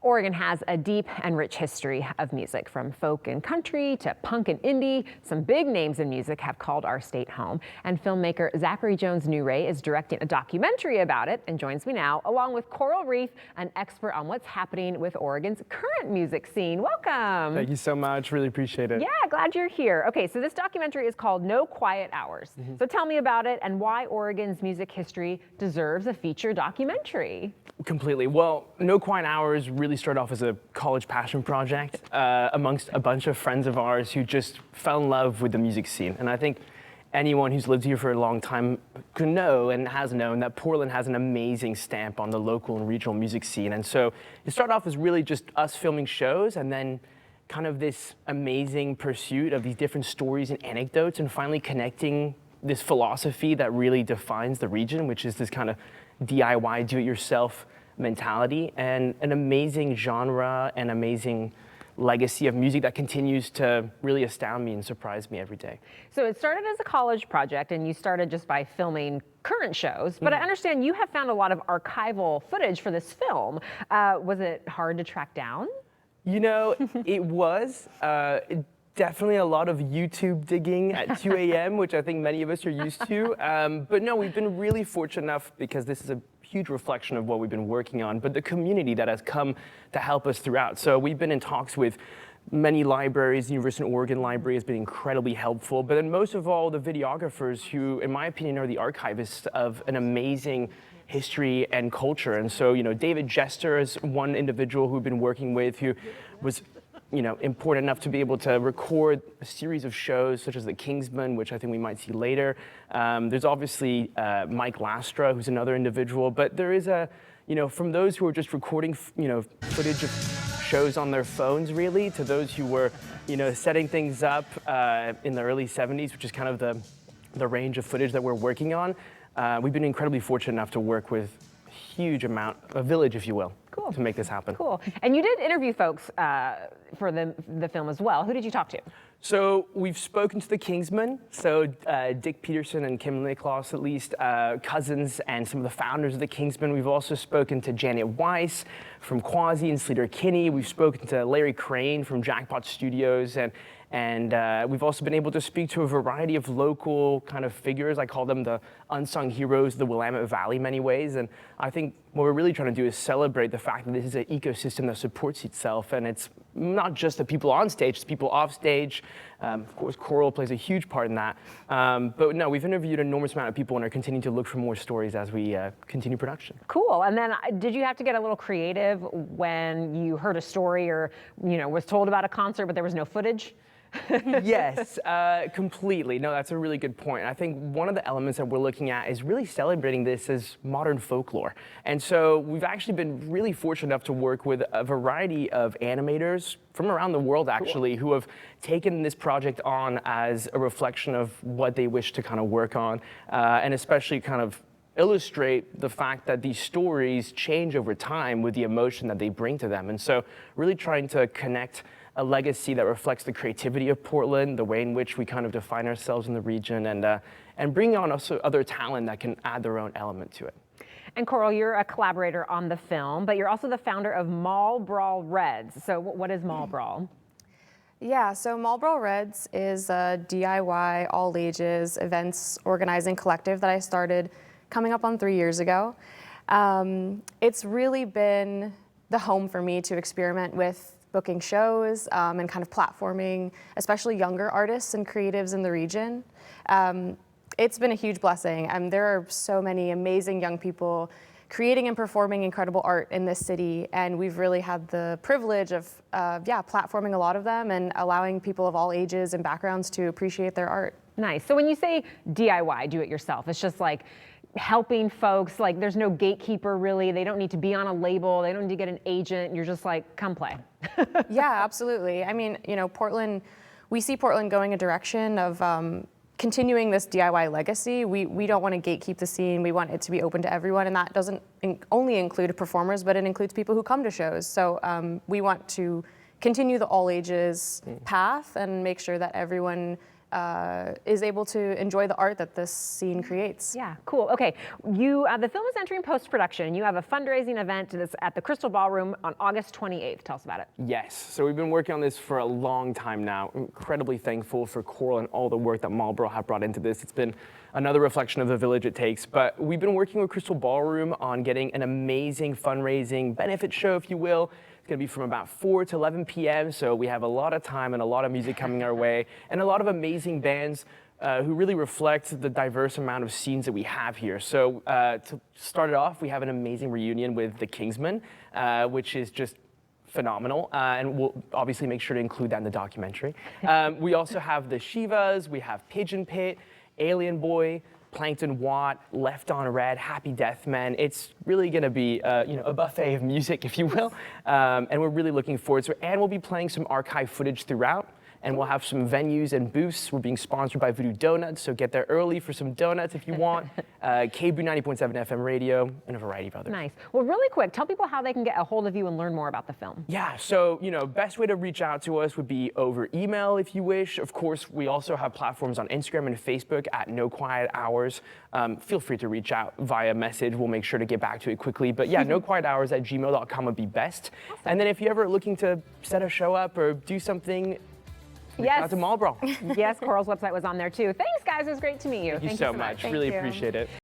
Oregon has a deep and rich history of music, from folk and country to punk and indie. Some big names in music have called our state home, and filmmaker Zachary Jones-Newray is directing a documentary about it and joins me now, along with Coral Reef, an expert on what's happening with Oregon's current music scene. Welcome. Thank you so much. Really appreciate it. Yeah, glad you're here. Okay, so this documentary is called No Quiet Hours. So tell me about it and why Oregon's music history deserves a feature documentary. Completely. Well, No Quiet Hours really started off as a college passion project amongst a bunch of friends of ours who just fell in love with the music scene. And I think anyone who's lived here for a long time can know and has known that Portland has an amazing stamp on the local and regional music scene. And so it started off as really just us filming shows, and then kind of this amazing pursuit of these different stories and anecdotes, and finally connecting this philosophy that really defines the region, which is this kind of DIY, do-it-yourself mentality, and an amazing genre and amazing legacy of music that continues to really astound me and surprise me every day. So it started as a college project, and you started just by filming current shows, but I understand you have found a lot of archival footage for this film. Was it hard to track down? You know, it was. Definitely a lot of YouTube digging at 2 a.m., which I think many of us are used to. But no, we've been really fortunate enough, because this is a huge reflection of what we've been working on, but the community that has come to help us throughout. So we've been in talks with many libraries. The University of Oregon Library has been incredibly helpful, but then most of all, the videographers who, in my opinion, are the archivists of an amazing history and culture. And so, you know, David Jester is one individual who we've been working with, who was important enough to be able to record a series of shows such as the Kingsman, which I think we might see later. There's obviously Mike Lastra, who's another individual, but there is from those who are just recording, footage of shows on their phones, really, to those who were, setting things up in the early 70s, which is kind of the range of footage that we're working on. We've been incredibly fortunate enough to work with a village, if you will, cool, to make this happen. Cool. And you did interview folks for the film as well. Who did you talk to? So we've spoken to the Kingsmen, so Dick Peterson and Kim Nicholas, at least, cousins and some of the founders of the Kingsmen. We've also spoken to Janet Weiss from Quasi and Sleater Kinney. We've spoken to Larry Crane from Jackpot Studios, and we've also been able to speak to a variety of local kind of figures. I call them the unsung heroes of the Willamette Valley in many ways. And I think what we're really trying to do is celebrate the fact that this is an ecosystem that supports itself. And it's not just the people on stage, it's people off stage. Of course, Coral plays a huge part in that. But no, we've interviewed an enormous amount of people and are continuing to look for more stories as we continue production. Cool. And then did you have to get a little creative when you heard a story or, was told about a concert, but there was no footage? Yes, completely. No, that's a really good point. I think one of the elements that we're looking at is really celebrating this as modern folklore. And so we've actually been really fortunate enough to work with a variety of animators from around the world, actually, who have taken this project on as a reflection of what they wish to kind of work on, and especially kind of illustrate the fact that these stories change over time with the emotion that they bring to them. And so really trying to connect a legacy that reflects the creativity of Portland, the way in which we kind of define ourselves in the region, and bring on also other talent that can add their own element to it. And Coral, you're a collaborator on the film, but you're also the founder of Mall Brawl Reds. So what is Mall Brawl? Yeah, so Mall Brawl Reds is a DIY, all ages events organizing collective that I started coming up on 3 years ago. It's really been the home for me to experiment with booking shows and kind of platforming, especially younger artists and creatives in the region. It's been a huge blessing. There are so many amazing young people creating and performing incredible art in this city, and we've really had the privilege of platforming a lot of them and allowing people of all ages and backgrounds to appreciate their art. Nice. So when you say DIY, do it yourself, it's just like helping folks, like there's no gatekeeper really, they don't need to be on a label, they don't need to get an agent, you're just like, come play. Yeah, absolutely. I mean, Portland, we see Portland going a direction of continuing this DIY legacy. We don't want to gatekeep the scene, we want it to be open to everyone, and that doesn't only include performers, but it includes people who come to shows. So we want to continue the all ages path and make sure that everyone is able to enjoy the art that this scene creates. Yeah, cool. Okay, the film is entering post-production, and you have a fundraising event that's at the Crystal Ballroom on August 28th. Tell us about it. Yes, so we've been working on this for a long time now. Incredibly thankful for Coral and all the work that Marlborough have brought into this. It's been another reflection of the village it takes, but we've been working with Crystal Ballroom on getting an amazing fundraising benefit show, if you will. It's going to be from about 4 to 11 p.m., so we have a lot of time and a lot of music coming our way, and a lot of amazing bands who really reflect the diverse amount of scenes that we have here. So to start it off, we have an amazing reunion with the Kingsmen, which is just phenomenal, and we'll obviously make sure to include that in the documentary. We also have the Shivas, we have Pigeon Pit, Alien Boy, Plankton Watt, Left on Red, Happy Death Men. It's really going to be a buffet of music, if you will, and we're really looking forward to it. And we'll be playing some archive footage throughout. And we'll have some venues and booths. We're being sponsored by Voodoo Donuts, so get there early for some donuts if you want. KBOO 90.7 FM radio, and a variety of others. Nice. Well, really quick, tell people how they can get a hold of you and learn more about the film. Yeah, so, best way to reach out to us would be over email if you wish. Of course, we also have platforms on Instagram and Facebook at No Quiet Hours. Feel free to reach out via message. We'll make sure to get back to it quickly. But yeah, noquiethours@gmail.com would be best. Awesome. And then if you're ever looking to set a show up or do something, yes. Out to Marlborough. Yes, Coral's website was on there too. Thanks, guys. It was great to meet you. Thank you so much. Really appreciate it.